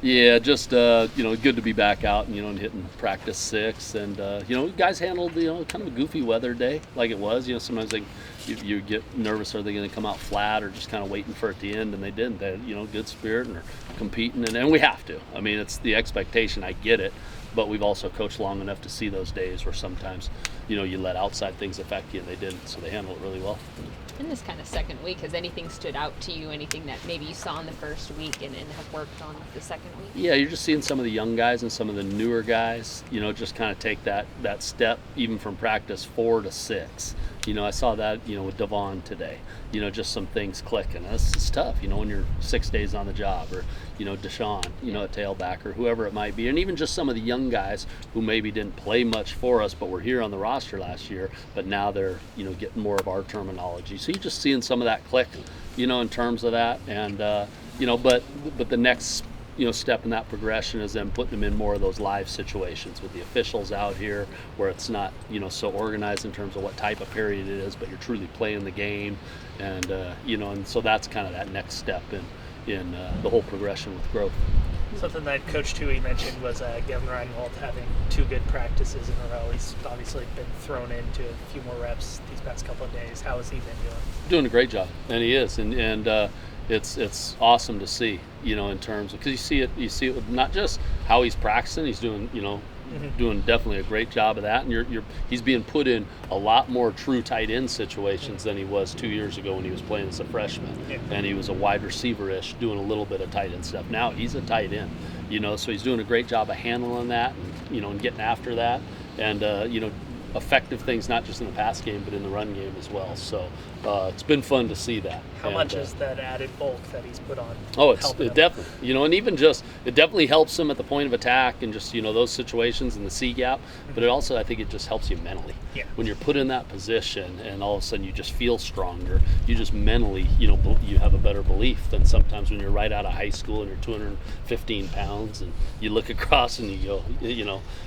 Yeah, just good to be back out and hitting practice 6, and guys handled kind of a goofy weather day like it was. Sometimes you get nervous, are they going to come out flat or just kind of waiting for it to end, and they didn't. They had good spirit and are competing, and we have to. I mean, it's the expectation. I get it, but we've also coached long enough to see those days where sometimes you let outside things affect you, and they didn't. So they handled it really well. In this kind of second week, has anything stood out to you? Anything that maybe you saw in the first week and have worked on the second week? Yeah, you're just seeing some of the young guys and some of the newer guys, just kind of take that step even from practice 4 to 6. I saw that, with Devon today. Just some things clicking. This is tough, when you're 6 days on the job, or, Deshaun, a tailback, or whoever it might be. And even just some of the young guys who maybe didn't play much for us, but were here on the roster last year, but now they're, getting more of our terminology. So you're just seeing some of that click, in terms of that. And, but the next step in that progression is then putting them in more of those live situations with the officials out here, where it's not so organized in terms of what type of period it is, but you're truly playing the game, and and so that's kind of that next step in the whole progression with growth. Something that Coach Tui mentioned was Gavin Reinwald having 2 good practices in a row. He's obviously been thrown into a few more reps these past couple of days. How has he been doing? Doing a great job, and he is, and it's awesome to see, in terms of, because you see it with not just how he's practicing. He's doing doing definitely a great job of that, and he's being put in a lot more true tight end situations than he was 2 years ago when he was playing as a freshman, and he was a wide receiver-ish doing a little bit of tight end stuff. Now he's a tight end, so he's doing a great job of handling that, and and getting after that, and effective things, not just in the pass game but in the run game as well. So it's been fun to see that. How much is that added bulk that he's put on? Oh, it definitely, and even just, it definitely helps him at the point of attack and just, those situations in the C gap, but it also, I think it just helps you mentally. Yeah. When you're put in that position and all of a sudden you just feel stronger, you just mentally, you have a better belief than sometimes when you're right out of high school and you're 215 pounds and you look across and you go,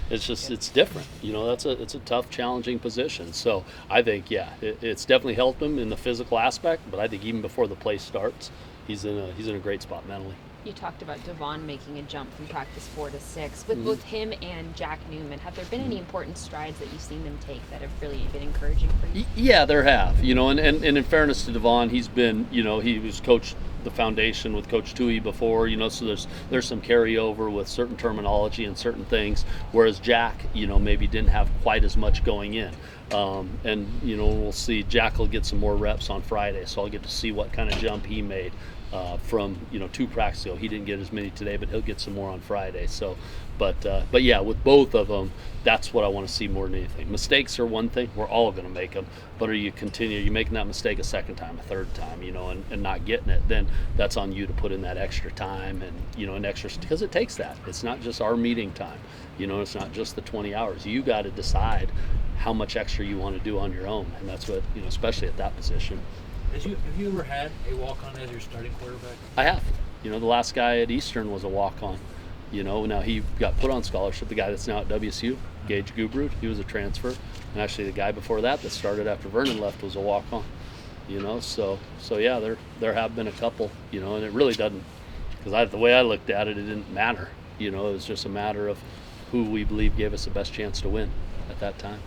it's just, it's different. It's a tough, challenging position. So I think, it's definitely helped him in the physical aspect, but I think even before the play starts, he's in a great spot mentally. You talked about Devon making a jump from practice 4 to 6. With both him and Jack Newman, have there been any important strides that you've seen them take that have really been encouraging for you? Yeah, there have. And in fairness to Devon, he's been, he was coached the foundation with Coach Tui before, so there's some carryover with certain terminology and certain things, whereas Jack, maybe didn't have quite as much going in. And we'll see. Jack will get some more reps on Friday, so I'll get to see what kind of jump he made from 2 practices ago. He didn't get as many today, but he'll get some more on Friday. So, but yeah, with both of them, that's what I want to see more than anything. Mistakes are one thing; we're all going to make them. But are you making that mistake a second time, a third time, and not getting it? Then that's on you to put in that extra time and an extra, because it takes that. It's not just our meeting time. It's not just the 20 hours. You got to decide how much extra you want to do on your own, and that's what especially at that position. Have you ever had a walk-on as your starting quarterback? I have. The last guy at Eastern was a walk-on. Now he got put on scholarship. The guy that's now at WSU, Gage Gubrud, he was a transfer. And actually the guy before that started after Vernon left was a walk-on. So yeah, there have been a couple, and it really doesn't, because the way I looked at it, it didn't matter. It was just a matter of who we believe gave us the best chance to win at that time.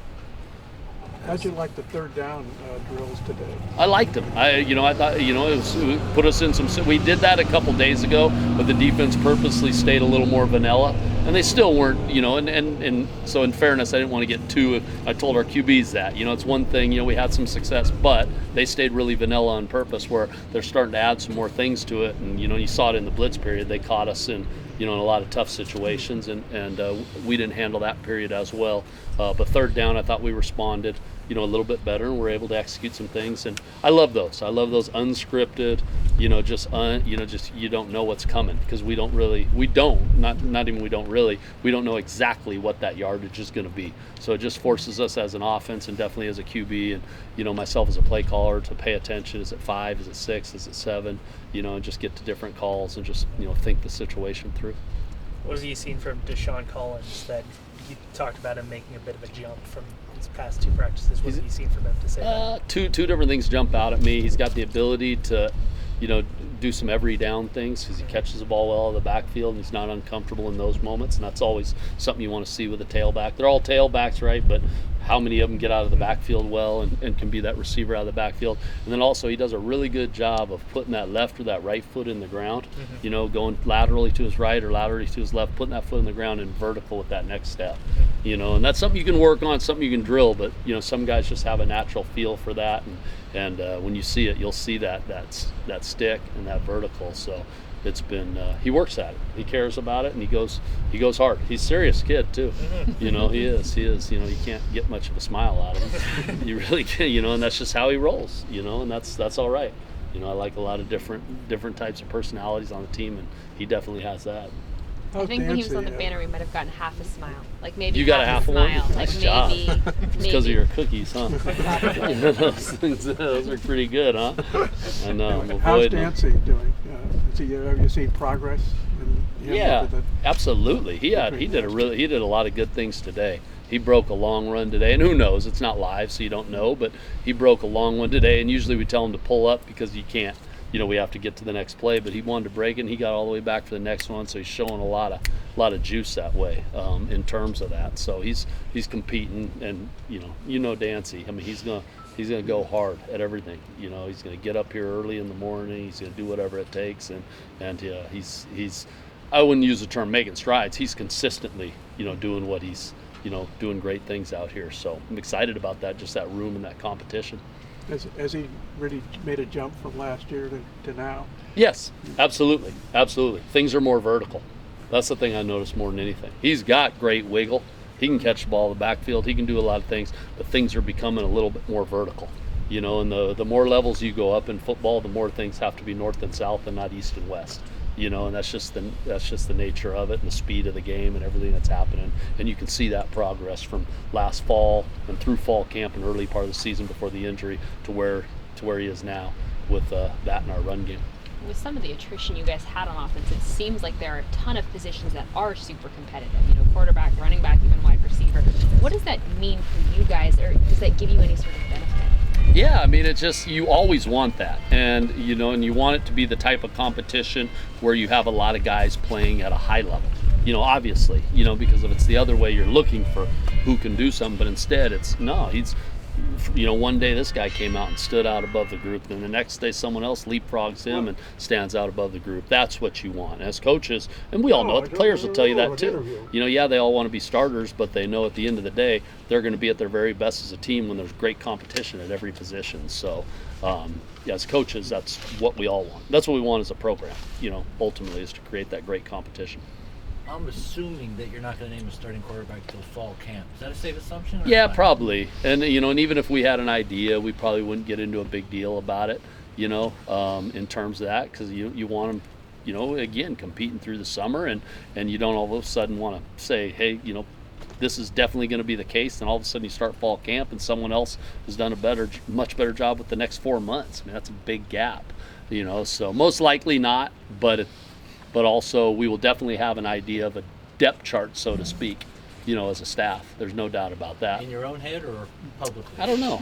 How'd you like the third down drills today? I liked them. I thought, it put us in some. We did that a couple days ago, but the defense purposely stayed a little more vanilla, and they still weren't, and so in fairness, I didn't want to get too. I told our QBs that, it's one thing, we had some success, but they stayed really vanilla on purpose, where they're starting to add some more things to it, and you saw it in the blitz period. They caught us in in a lot of tough situations, and we didn't handle that period as well. But third down, I thought we responded, a little bit better, and we're able to execute some things. And I love those. I love those unscripted, just you don't know what's coming, because we don't know exactly what that yardage is going to be. So it just forces us as an offense, and definitely as a QB, and myself as a play caller, to pay attention. Is it 5? Is it 6? Is it 7? And just get to different calls and just think the situation through. What have you seen from Deshaun Collins that you talked about him making a bit of a jump from his past 2 practices? What have you seen from him to say that? Two different things jump out at me. He's got the ability to do some every down things because he catches the ball well out of the backfield and he's not uncomfortable in those moments, and that's always something you want to see with a tailback. They're all tailbacks, right? But how many of them get out of the backfield well and can be that receiver out of the backfield? And then also he does a really good job of putting that left or that right foot in the ground, going laterally to his right or laterally to his left, putting that foot in the ground and vertical with that next step. And that's something you can work on, something you can drill, but some guys just have a natural feel for that, and when you see it, you'll see that stick and that vertical. So it's been he works at it, he cares about it, and he goes hard. He's a serious kid too. He is you can't get much of a smile out of him. You really can't, and that's just how he rolls, and that's all right. I like a lot of different types of personalities on the team, and he definitely has that. I think when he was on the banner, we might have gotten half a smile. Like maybe you got half a smile. one? Like nice job. maybe. It's because of your cookies, huh? those are pretty good, huh? I know. How's Dancy doing? Have you seen progress? Yeah, absolutely. He did a lot of good things today. He broke a long run today, and who knows? It's not live, so you don't know. But he broke a long one today, and usually we tell him to pull up because you can't. We have to get to the next play, but he wanted to break it, and he got all the way back for the next one, so he's showing a lot of juice that way in terms of that. So he's competing, and Dancy. I mean, he's gonna go hard at everything. He's gonna get up here early in the morning. He's gonna do whatever it takes, and he's I wouldn't use the term making strides. He's consistently doing what he's doing great things out here. So I'm excited about that, just that room and that competition. Has he really made a jump from last year to now? Yes, absolutely. Things are more vertical. That's the thing I noticed more than anything. He's got great wiggle. He can catch the ball in the backfield. He can do a lot of things, but things are becoming a little bit more vertical. And the more levels you go up in football, the more things have to be north and south and not east and west. And that's just the nature of it, and the speed of the game and everything that's happening. And you can see that progress from last fall and through fall camp and early part of the season before the injury to where he is now with that in our run game. With some of the attrition you guys had on offense, it seems like there are a ton of positions that are super competitive. Quarterback, running back, even wide receiver. What does that mean for you guys, or does that give you any sort of benefit? Yeah, I mean, it's just, you always want that, and and you want it to be the type of competition where you have a lot of guys playing at a high level. Obviously, because if it's the other way, you're looking for who can do something, but instead it's one day this guy came out and stood out above the group, and the next day someone else leapfrogs him and stands out above the group. That's what you want as coaches, and we all know it. The players will tell you that too. They all want to be starters, but they know at the end of the day they're going to be at their very best as a team when there's great competition at every position. So as coaches, that's what we all want. That's what we want as a program, ultimately, is to create that great competition. I'm assuming that you're not going to name a starting quarterback till fall camp. Is that a safe assumption? Yeah, probably. And and even if we had an idea, we probably wouldn't get into a big deal about it. In terms of that, because you want them, again, competing through the summer, and you don't all of a sudden want to say, hey, this is definitely going to be the case. Then all of a sudden you start fall camp, and someone else has done a much better job with the next 4 months. I mean, that's a big gap. So most likely not, but also we will definitely have an idea of a depth chart, so to speak, as a staff. There's no doubt about that. In your own head or publicly? I don't know.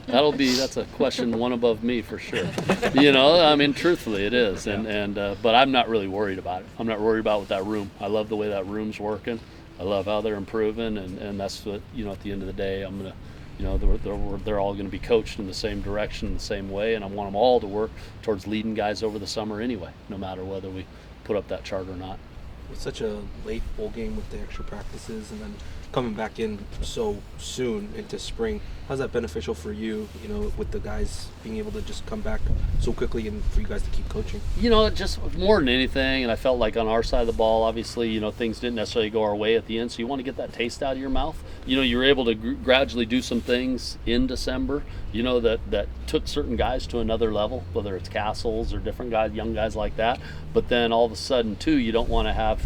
That's a question one above me for sure. I mean, truthfully it is. But I'm not really worried about it. I'm not worried about with that room. I love the way that room's working. I love how they're improving, and that's what, at the end of the day, I'm going to, they're all going to be coached in the same direction, the same way, and I want them all to work towards leading guys over the summer anyway, no matter whether we put up that chart or not. With such a late bowl game with the extra practices and then coming back in so soon into spring, how's that beneficial for you, with the guys being able to just come back so quickly and for you guys to keep coaching? Just more than anything, and I felt like on our side of the ball, obviously, things didn't necessarily go our way at the end, so you want to get that taste out of your mouth. You were able to gradually do some things in December, that took certain guys to another level, whether it's Castles or different guys, young guys like that. But then all of a sudden, too, you don't want to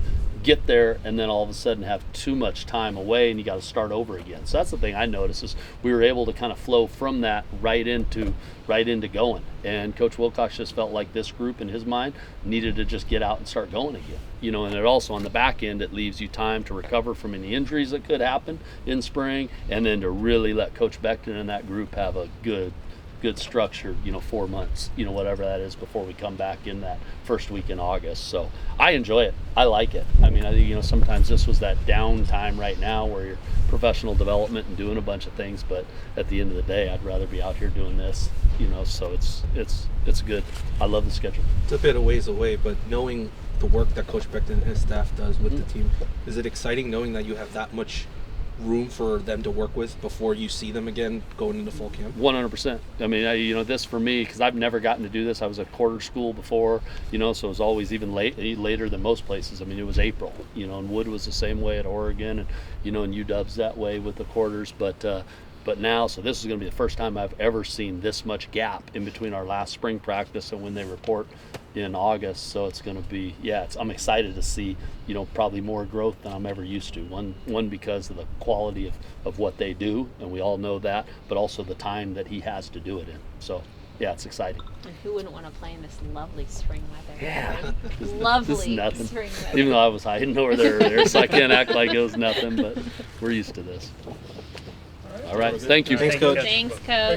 get there and then all of a sudden have too much time away and you got to start over again. So that's the thing I noticed, is we were able to kind of flow from that right into going. And Coach Wilcox just felt like this group in his mind needed to just get out and start going again. And it also, on the back end, it leaves you time to recover from any injuries that could happen in spring, and then to really let Coach Beckton and that group have a good good structured, 4 months, whatever that is before we come back in that first week in August. So I enjoy it. I like it. I mean, I think, sometimes this was that downtime right now where you're professional development and doing a bunch of things, but at the end of the day, I'd rather be out here doing this, so it's good. I love the schedule. It's a bit of ways away, but knowing the work that Coach Beckton and his staff does with the team, is it exciting knowing that you have that much room for them to work with before you see them again going into fall camp? 100%. I mean, this for me, because I've never gotten to do this. I was at quarter school before, so it was always even later than most places. I mean, it was April, and Wood was the same way at Oregon, and and UW's that way with the quarters. But now, so this is going to be the first time I've ever seen this much gap in between our last spring practice and when they report in August. So it's going to be, I'm excited to see, probably more growth than I'm ever used to. One because of the quality of what they do, and we all know that, but also the time that he has to do it in. So, yeah, it's exciting. And who wouldn't want to play in this lovely spring weather? Yeah. Right? Lovely This is nothing. spring weather. Even though I was hiding over there earlier, so I can't act like it was nothing, but we're used to this. All right, thank you. Thanks, Coach. Thanks, Coach.